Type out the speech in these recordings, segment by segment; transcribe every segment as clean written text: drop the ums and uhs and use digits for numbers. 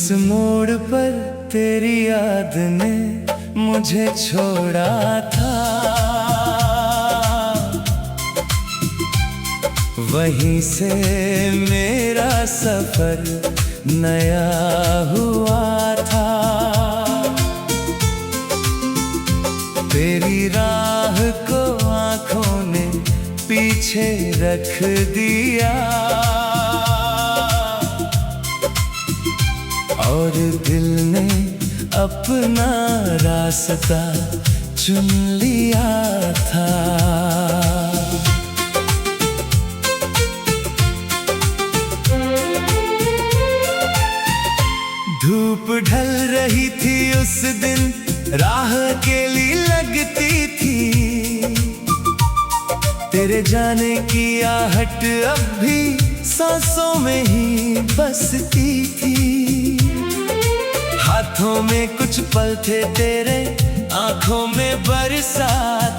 जिस मोड़ पर तेरी याद ने मुझे छोड़ा था, वहीं से मेरा सफर नया हुआ था। तेरी राह को आँखों ने पीछे रख दिया और दिल ने अपना रास्ता चुन लिया था। धूप ढल रही थी उस दिन, राह अकेली लगती थी। तेरे जाने की आहट अब भी सांसों में ही बसती थी। हाथों में कुछ पल थे तेरे, आंखों में बरसात।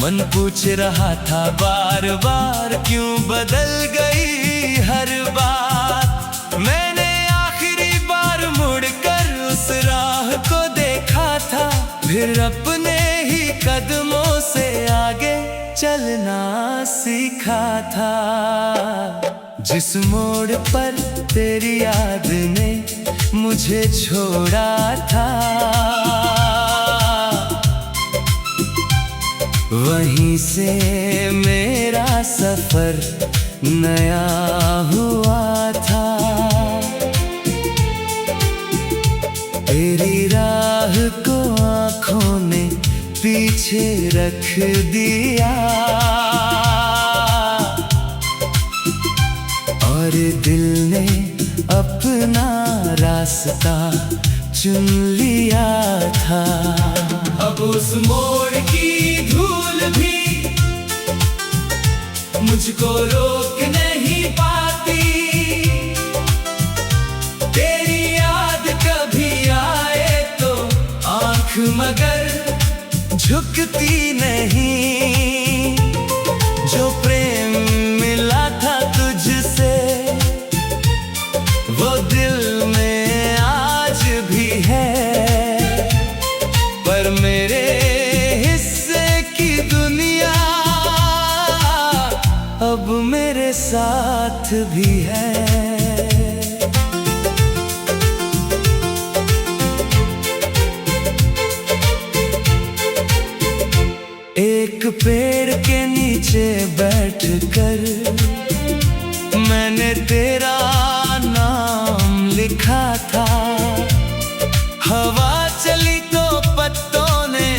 मन पूछ रहा था बार बार, क्यों बदल गई हर बात। मैंने आखिरी बार मुड़कर उस राह को देखा था, फिर अपने ही कदमों से आगे चलना सीखा था। जिस मोड़ पर तेरी याद ने मुझे छोड़ा था, वहीं से मेरा सफर नया हुआ था। तेरी राह को आँखों ने पीछे रख दिया और दिल ने अपना रास्ता चुन लिया था। अब उस मोड़ की धूल भी मुझको रोक नहीं पाती। तेरी याद कभी आए तो आँख मगर झुकती नहीं। जो प्रेम मिला था तुझसे वो दिल में आज भी है, पर मेरे हिस्से की दुनिया अब मेरे साथ भी है। एक पेड़ के नीचे बैठकर मैंने तेरा नाम लिखा था। हवा चली तो पत्तों ने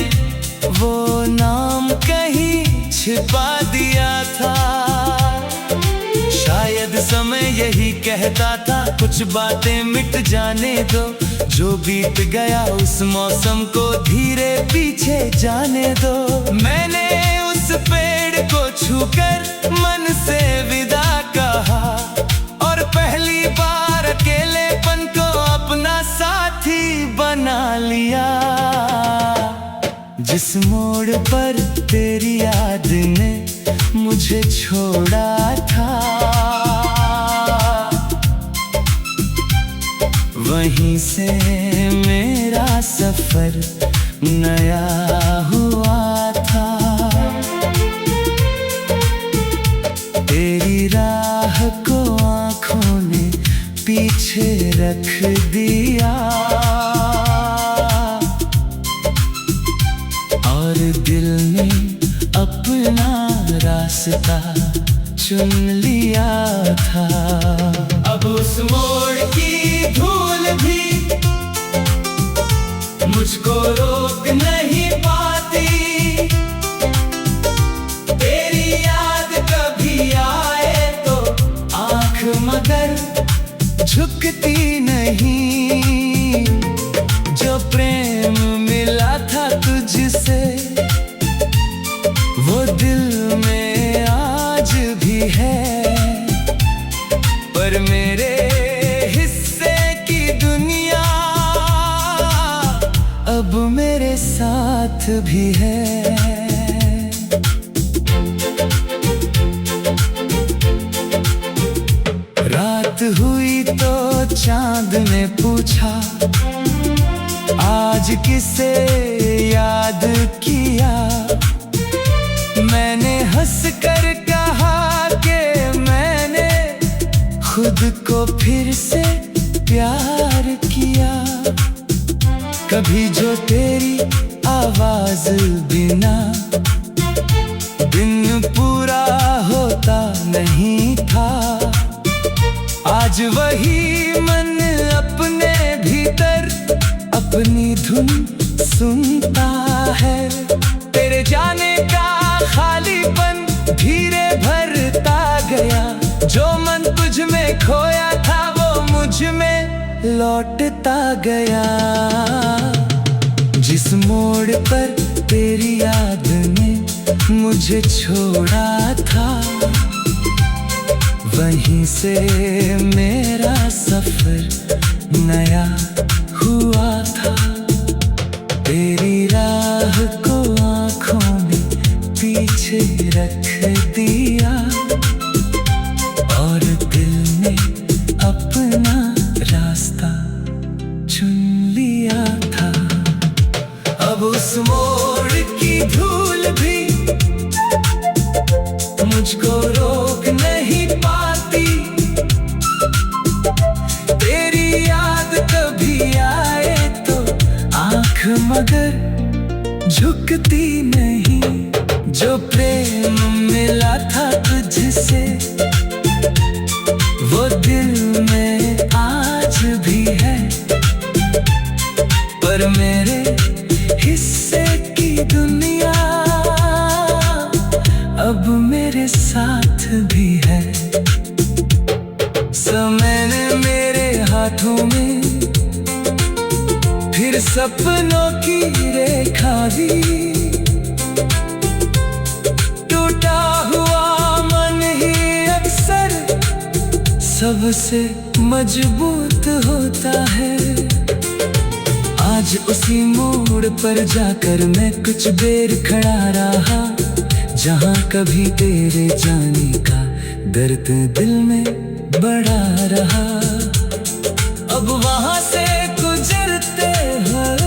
वो नाम कहीं छिपा दिया था। शायद समय यही कहता था, कुछ बातें मिट जाने दो। जो बीत गया उस मौसम को धीरे पीछे जाने दो। मैंने उस पेड़ को छूकर मन से विदा कहा और पहली बार अकेलेपन को अपना साथी बना लिया। जिस मोड़ पर तेरी याद ने मुझे छोड़ा था, वहीं से मेरा सफर नया हुआ था। तेरी राह को आँखों ने पीछे रख दिया और दिल ने अपना रास्ता चुन लिया था। अब उस मोड़ की धूल भी मुझको रोक नहीं पाती। तेरी याद कभी आए तो आँख मगर झुकती नहीं। जो प्रेम मिला था तुझसे वो दिल में आज भी है, पर मेरे हिस्से की दुनिया अब मेरे साथ भी है। रात हुई तो चांद ने पूछा, आज किसे याद किया। मैंने हंस कर कहा कि मैंने खुद को फिर से प्यार किया। कभी जो तेरी आवाज बिना दिन पूरा होता नहीं था, आज वही मन अपने भीतर अपनी धुन सुनता है। तेरे जाने का खालीपन धीरे भरता गया, जो मन तुझ में खोया था वो मुझ में लौटता गया। जिस मोड़ पर तेरी याद ने मुझे छोड़ा था, वहीं से मेरा सफर नया हुआ था। तेरी राह को आँखों में पीछे रख दिया, और दिल ने अपना रास्ता चुन लिया था। अब उस मोड़ की धूल भी मुझको रोक नहीं पाती। तेरी याद कभी आए तो आँख मगर झुकती नहीं। जो प्रेम मिला था तुझसे वो दिल में आज भी है, पर मेरे हिस्से की दुनिया अब मेरे साथ भी है। समय ने मेरे हाथों में फिर सपनों की रेखा दी। टूटा हुआ मन ही अक्सर सबसे मजबूत होता है। आज उसी मोड़ पर जाकर मैं कुछ देर खड़ा रहा, जहाँ कभी तेरे जाने का दर्द दिल में बड़ा रहा। अब वहाँ से गुजरते हुए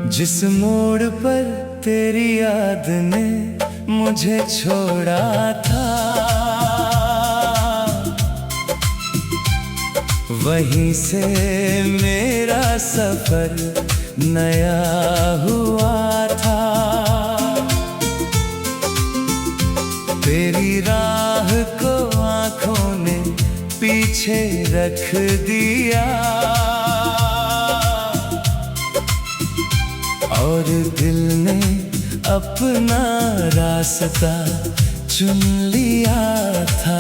जिस मोड़ पर तेरी याद ने मुझे छोड़ा था, वहीं से मेरा सफर नया हुआ था। तेरी राह को आँखों ने पीछे रख दिया, और दिल ने अपना रास्ता चुन लिया था।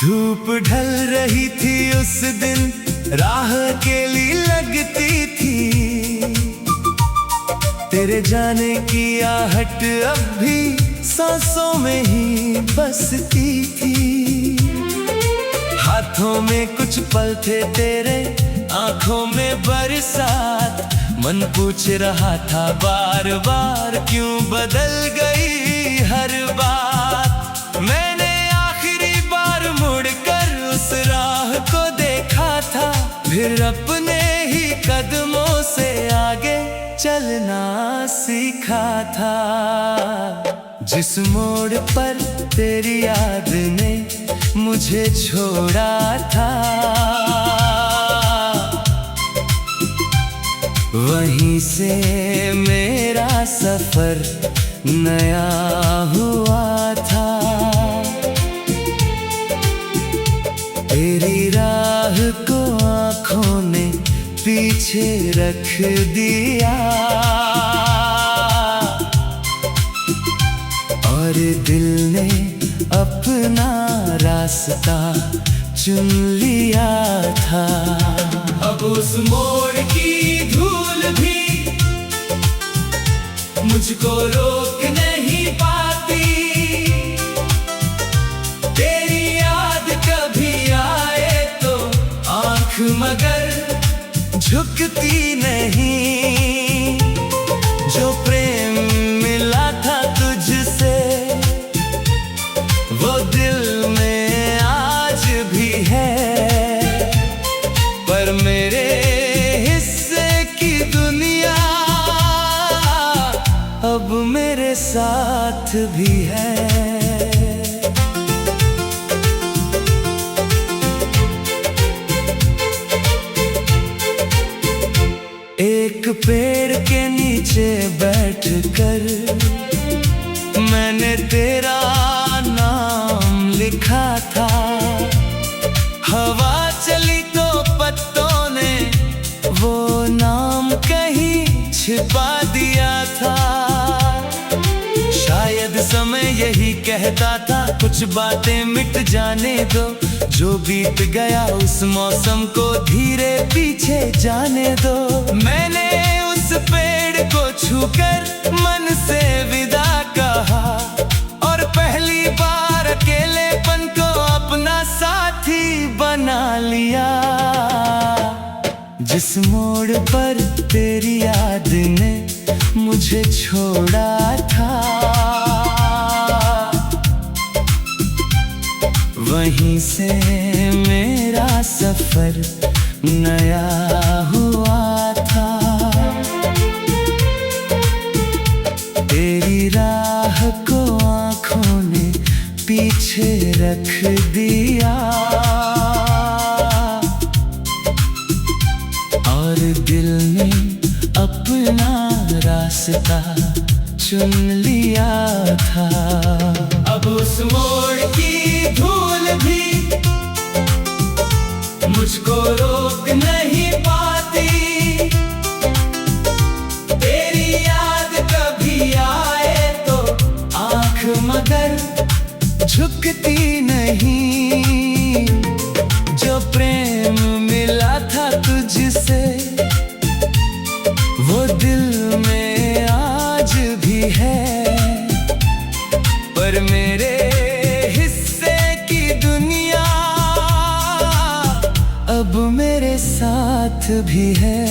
धूप ढल रही थी उस दिन, राह अकेली लगती थी। तेरे जाने की आहट अब भी सांसों में ही बसती थी। हाथों में कुछ पल थे तेरे, आंखों में बरसात। मन पूछ रहा था बार बार क्यों बदल गई हर बात। मैंने आखिरी बार मुड़कर उस राह को देखा था, फिर अपने ही कदमों से आगे चलना सीखा था। जिस मोड़ पर तेरी याद ने मुझे छोड़ा था, वहीं से मेरा सफर नया हुआ था। तेरी राह को आँखों ने पीछे रख दिया, और दिल ने अपना रास्ता चुन लिया था। अब उस मोड़ की धूल भी मुझको रोक नहीं पाती। तेरी याद कभी आए तो आंख मगर झुकती नहीं। जो प्रेम मिला था तुझसे वो दिल में आज भी है, पर मेरे हिस्से की दुनिया अब मेरे साथ भी है। एक पेड़ के नीचे बैठकर मैंने तेरा नाम लिखा था। हवा चली तो पत्तों ने वो नाम कहीं छिपा दिया था। शायद समय यही कहता था कुछ बातें मिट जाने दो। जो बीत गया उस मौसम को धीरे पीछे जाने दो। मैंने उस पेड़ को छूकर मन से विदा कहा और पहली बार अकेलेपन को अपना साथी बना लिया। जिस मोड़ पर तेरी याद ने मुझे छोड़ा था वहीं से मेरा सफर नया हुआ था। तेरी राह को आँखों ने पीछे रख दिया और दिल ने अपना रास्ता चुन लिया था। अब उस मोड़ की धूल भी मुझको रोक नहीं पाती। तेरी याद कभी आए तो आँख मगर झुकती नहीं। जो प्रेम मिला था तुझसे वो दिल में आज भी है, पर मेरे हिस्से की दुनिया अब मेरे साथ भी है।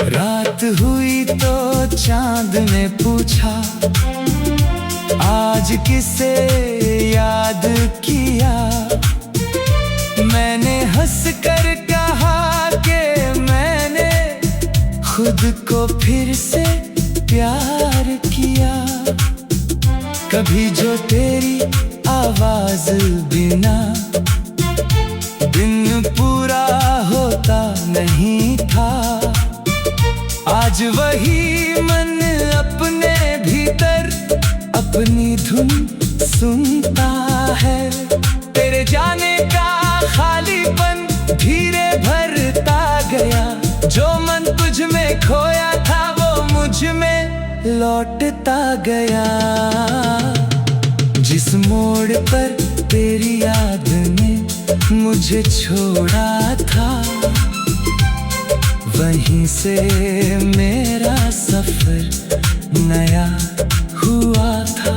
रात हुई तो चांद ने पूछा आज किसे याद किया। मैंने हंस कर कहा कि मैंने खुद को फिर से प्यार किया। कभी जो तेरी आवाज बिना दिन पूरा होता नहीं था। आज वही मन अपने भीतर अपनी धुन सुनता है। तेरे जाने का खालीपन धीरे भरता गया। जो मन तुझ में खोया था वो मुझ में लौटता गया। जिस मोड़ पर तेरी याद ने मुझे छोड़ा था वहीं से मेरा सफर नया हुआ था।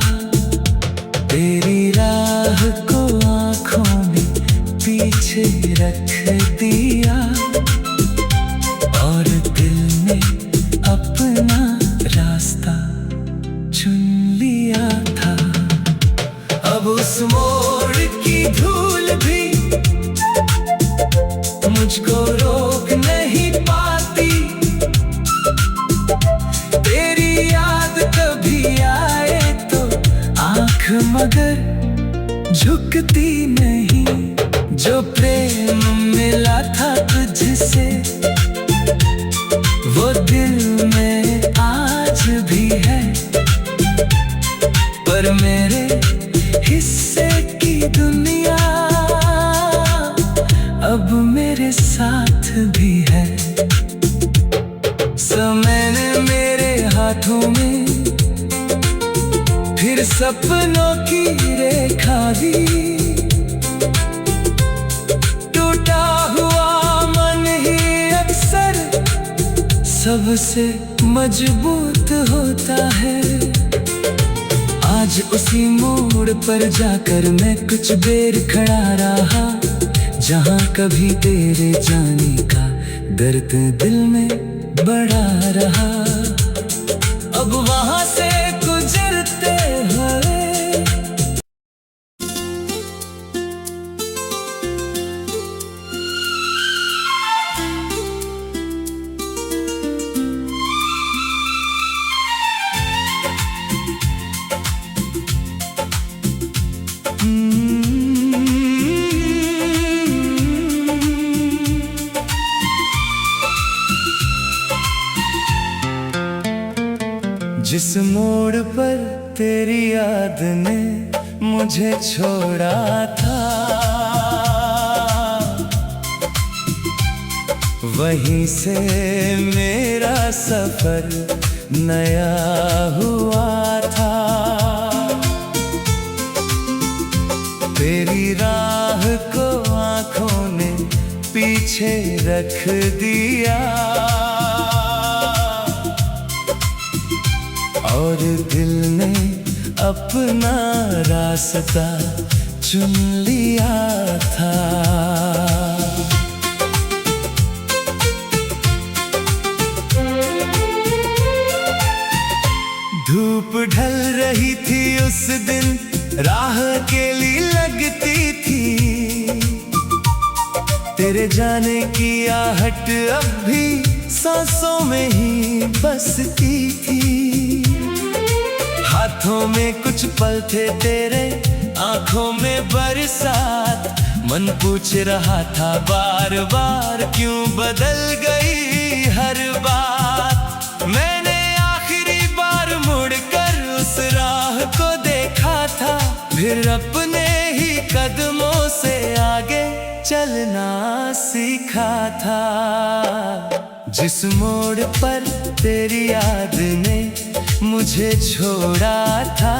तेरी राह को आँखों में पीछे रख दिया और दिल ने अपना रास्ता चुन लिया था। अब उस मोड़ की धूल भी मुझको रोक नहीं पाती। तेरी याद कभी आए तो आँख मगर झुकती नहीं। जो प्रेम मिला था तुझसे वो दिल में आज भी है, पर मेरे हिस्से की दुनिया अब मेरे साथ भी है। समय ने मेरे सपनों की रेखा भी, टूटा हुआ मन ही अक्सर सबसे मजबूत होता है। आज उसी मोड़ पर जाकर मैं कुछ देर खड़ा रहा, जहाँ कभी तेरे जाने का दर्द दिल में बड़ा रहा। अब वहाँ से गुजरते हुए जिस मोड़ पर तेरी याद ने मुझे छोड़ा था, वहीं से मेरा सफर नया हुआ था। तेरी राह को आँखों ने पीछे रख दिया, और दिल ने अपना रास्ता चुन लिया था। धूप ढल रही थी उस दिन, राह अकेली लगती थी। तेरे जाने की आहट अब भी सांसों में ही बसती थी। हाथों में कुछ पल थे तेरे, आंखों में बरसात। मन पूछ रहा था बार बार, क्यों बदल गई हर बात। मैंने आखिरी बार मुड़कर उस राह को देखा था, फिर अपने ही कदमों से आगे चलना सीखा था। जिस मोड़ पर तेरी याद ने मुझे छोड़ा था,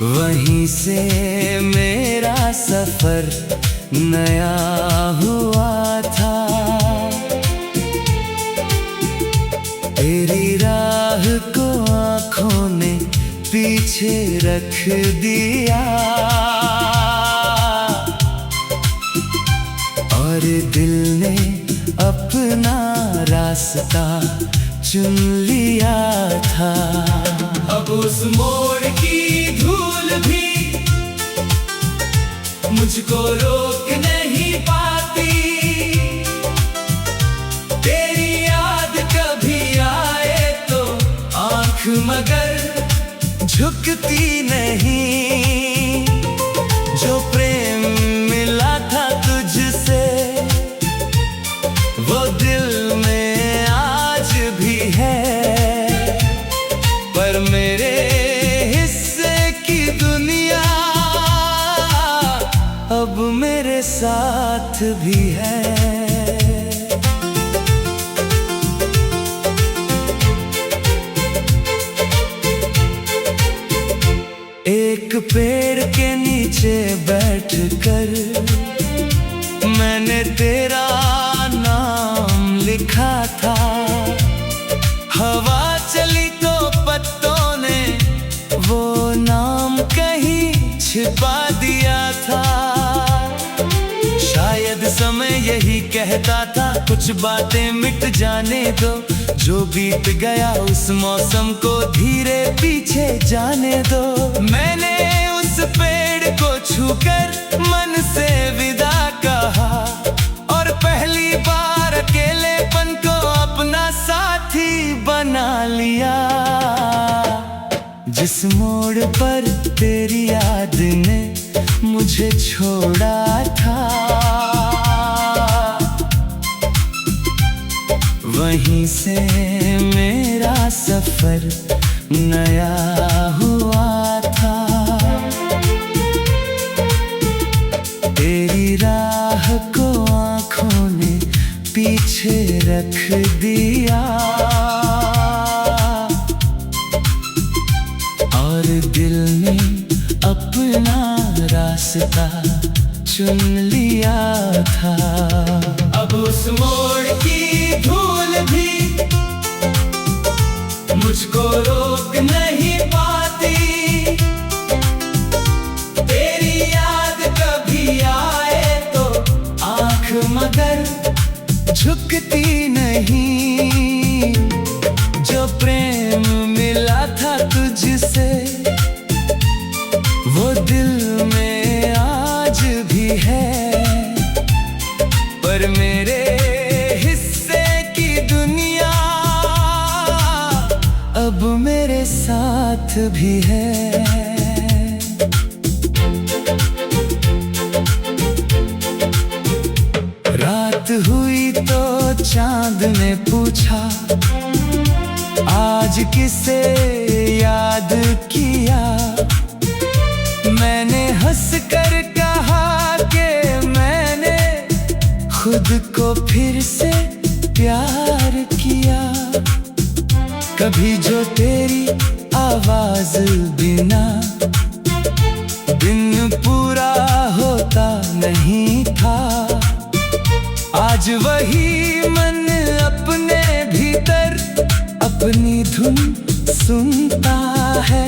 वहीं से मेरा सफर नया हुआ था। तेरी राह को आँखों ने पीछे रख दिया, और दिल ने अपना रास्ता चुन लिया था। अब उस मोड़ की धूल भी मुझको रोक नहीं पाती। तेरी याद कभी आए तो आँख मगर झुकती नहीं। जो प्रेम मिला था तुझसे वो दिल में आज भी है, पर मेरे हिस्से की दुनिया अब मेरे साथ भी है। एक पेड़ के नीचे बैठकर मैंने तेरा नाम लिखा था। हवा चली तो पत्तों ने वो नाम कहीं छिपा दिया था। शायद समय यही कहता था, कुछ बातें मिट जाने दो। जो बीत गया उस मौसम को धीरे पीछे जाने दो। मैंने उस पेड़ को छूकर मन से विदा कहा, और पहली बार अकेलेपन को अपना साथी बना लिया। जिस मोड़ पर तेरी याद ने मुझे छोड़ा था, वहीं से मेरा सफर नया हुआ था। तेरी राह को आँखों ने पीछे रख दिया, और दिल ने अपना रास्ता चुन लिया था। अब उस मोड़ की धूल भी मुझको रोक नहीं पाती। तेरी याद कभी आए तो आंख मगर झुकती नहीं। जो प्रेम मिला था तुझसे वो दिल में आज भी है, पर मेरे हिस्से की दुनिया अब मेरे साथ भी है। रात हुई तो चांद ने पूछा आज किसे याद किया। मैंने हंस कर कहा कि मैंने खुद को फिर से प्यार किया। कभी जो तेरी आवाज बिना दिन पूरा होता नहीं था, आज वही मन अपने भीतर अपनी धुन सुनता है।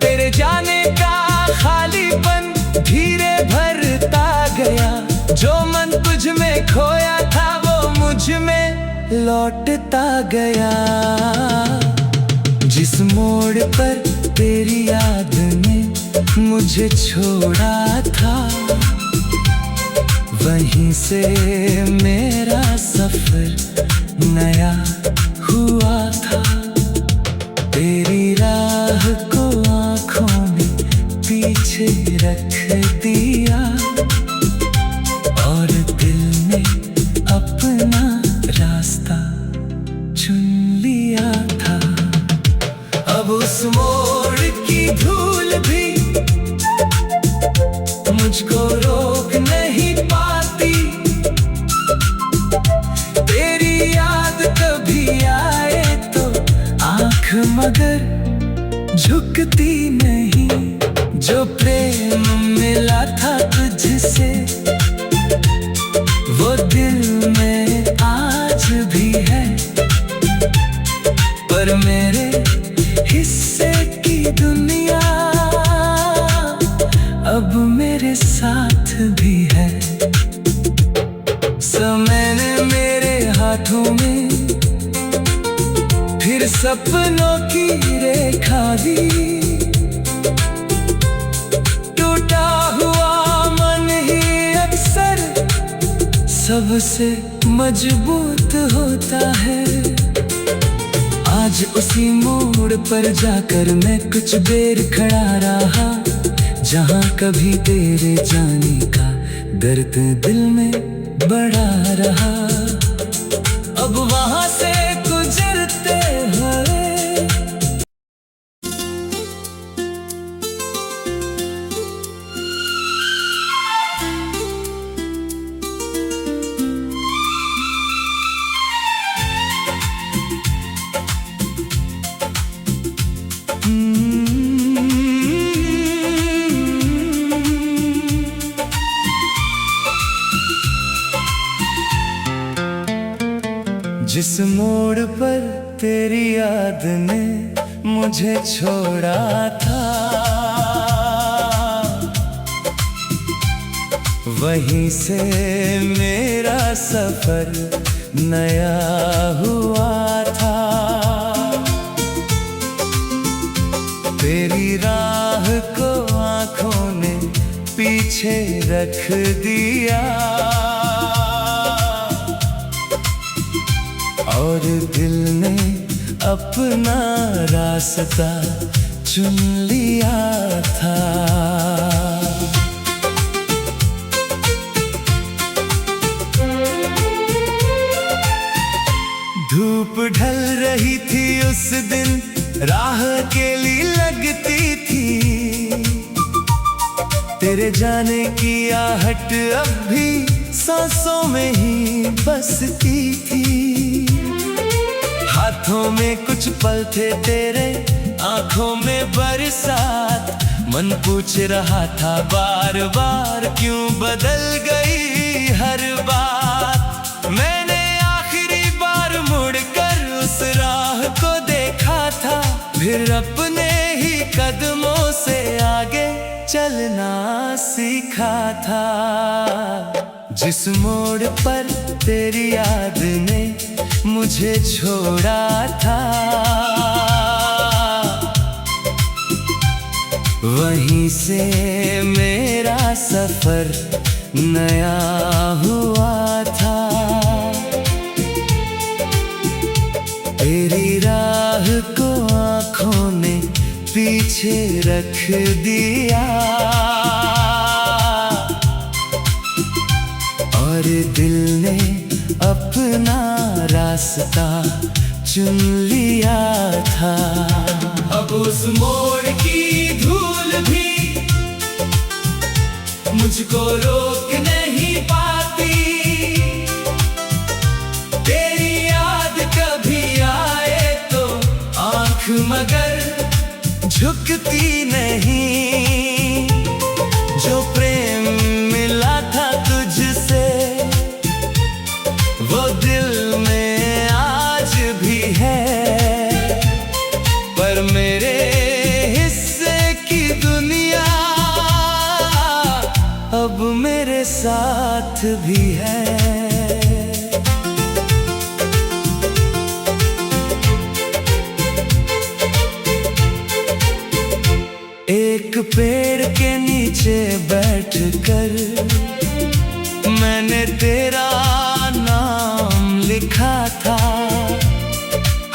तेरे जाने का खालीपन धीरे भरता गया। जो मन तुझ में खोया था वो मुझ में लौटता गया। जिस मोड़ पर तेरी याद ने मुझे छोड़ा था, वहीं से मेरा सफर नया हुआ था। तेरी राह को आँखों में पीछे रख दिया और दिल ने अपना रास्ता चुन लिया था। अब उस मोड़ की धूल भी मुझको रोक नहीं पाती। तेरी याद कभी आए तो आँख मगर झुकती नहीं। जो प्रेम मिला था तुझसे वो दिल में आज भी है, पर मेरे हिस्से की दुनिया अब मेरे साथ भी है। समय ने मेरे हाथों में फिर सपनों की रेखा दी। टूटा हुआ मन ही अक्सर सबसे मजबूत होता है। आज उसी मोड़ पर जाकर मैं कुछ देर खड़ा रहा, जहाँ कभी तेरे जाने का दर्द दिल में बड़ा रहा। अब वहाँ से गुजरते हुए जिस मोड़ पर तेरी याद ने मुझे छोड़ा था, वहीं से मेरा सफर नया हुआ था। तेरी राह को आँखों ने पीछे रख दिया और दिल ने अपना रास्ता चुन लिया था। धूप ढल रही थी उस दिन, राह अकेली लगती थी। तेरे जाने की आहट अब भी सांसों में ही बसती थी। हाथों में कुछ पल थे तेरे, आंखों में बरसात, मन पूछ रहा था बार बार क्यों बदल गई हर बात। मैंने आखिरी बार मुड़कर उस राह को देखा था, फिर अपने ही कदमों से आगे चलना सीखा था। जिस मोड़ पर तेरी याद ने मुझे छोड़ा था, वहीं से मेरा सफर नया हुआ था। तेरी राह को आँखों ने पीछे रख दिया, और दिल ने अपना रास्ता चुन लिया था। अब उस मोड़ की धूल भी मुझको रोक नहीं पाती, तेरी याद कभी आए तो आँख मगर झुकती नहीं। जो प्रेम मिला था तुझसे वो दिल में आज भी है, पर मेरे हिस्से की दुनिया अब मेरे साथ भी है। एक पेड़ के नीचे बैठकर मैंने तेरा नाम लिखा था,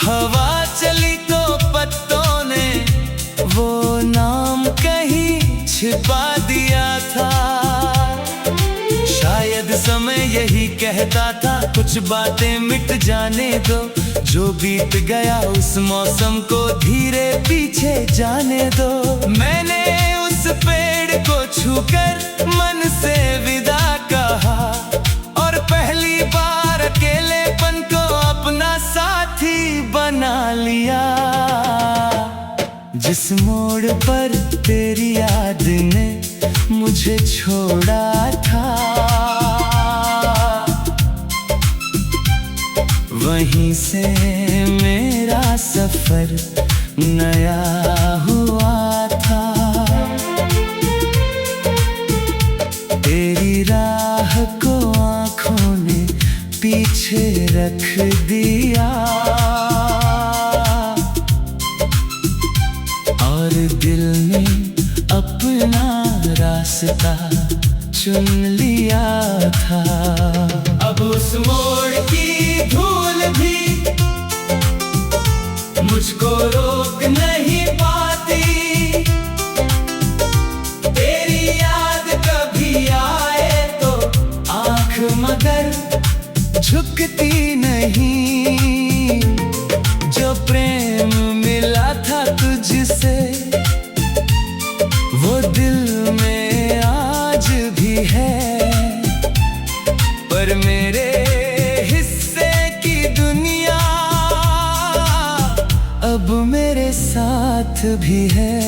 हवा चली तो पत्तों ने वो नाम कहीं छिपा दिया था। शायद समय यही कहता था कुछ बातें मिट जाने दो, जो बीत गया उस मौसम को धीरे पीछे जाने दो। मैंने उस पेड़ को छूकर मन से विदा कहा, और पहली बार अकेलेपन को अपना साथी बना लिया। जिस मोड़ पर तेरी याद ने मुझे छोड़ा था, वहीं से मेरा सफर नया हुआ था। तेरी राह को आँखों ने पीछे रख दिया, और दिल ने अपना रास्ता चुन लिया था। अब उस मोड़ की धूल भी मुझको रोक नहीं पाती, तेरी याद कभी आए तो आँख मगर झुकती नहीं। जो प्रेम मिला था तुझसे वो दिल में आज भी है, पर मेरे हिस्से की दुनिया अब मेरे साथ भी है।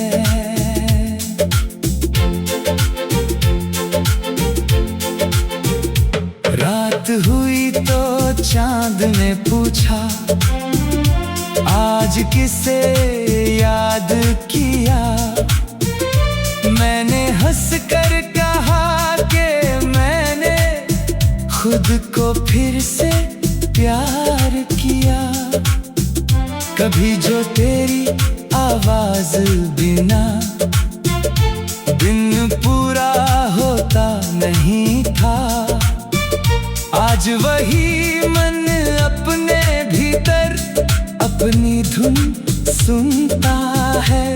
रात हुई तो चांद ने पूछा आज किसे याद किया। मैंने हंस कर कहा कि मैंने खुद को फिर से प्यार किया। कभी जो तेरी आवाज बिना दिन पूरा होता नहीं था, आज वही मन अपने भीतर अपनी धुन सुनता है।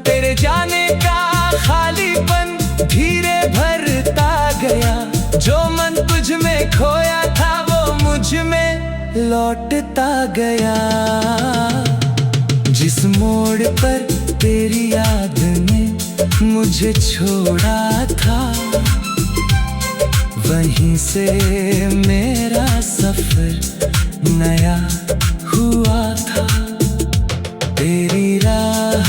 तेरे जाने का खालीपन धीरे भरता गया, जो मन तुझ में खोया था वो मुझ में लौटता गया। जिस मोड़ पर तेरी याद ने मुझे छोड़ा था, वहीं से मेरा सफर नया हुआ था। तेरी राह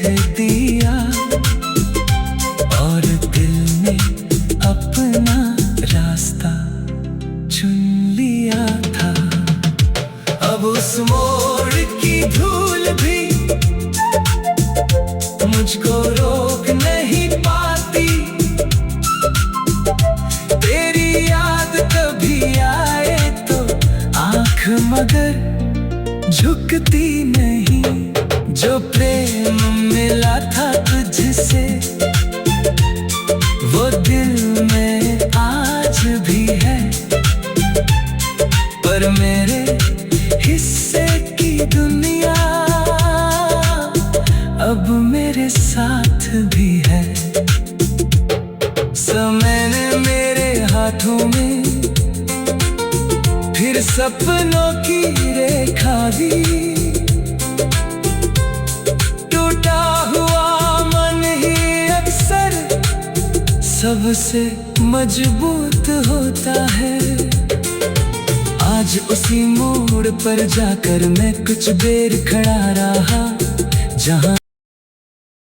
दिया और दिल ने अपना रास्ता चुन लिया था। अब उस मोड़ की धूल भी मुझको रोक नहीं पाती। तेरी याद कभी आए तो आँख मगर झुकती नहीं। जो प्रेम मिला था तुझसे वो दिल में आज भी है, पर मेरे हिस्से की दुनिया अब मेरे साथ भी है। समय ने मेरे हाथों में फिर सपनों की रेखा दी। टूटा हुआ मन ही अक्सर सबसे मजबूत होता है। आज उसी मोड़ पर जाकर मैं कुछ देर खड़ा रहा, जहाँ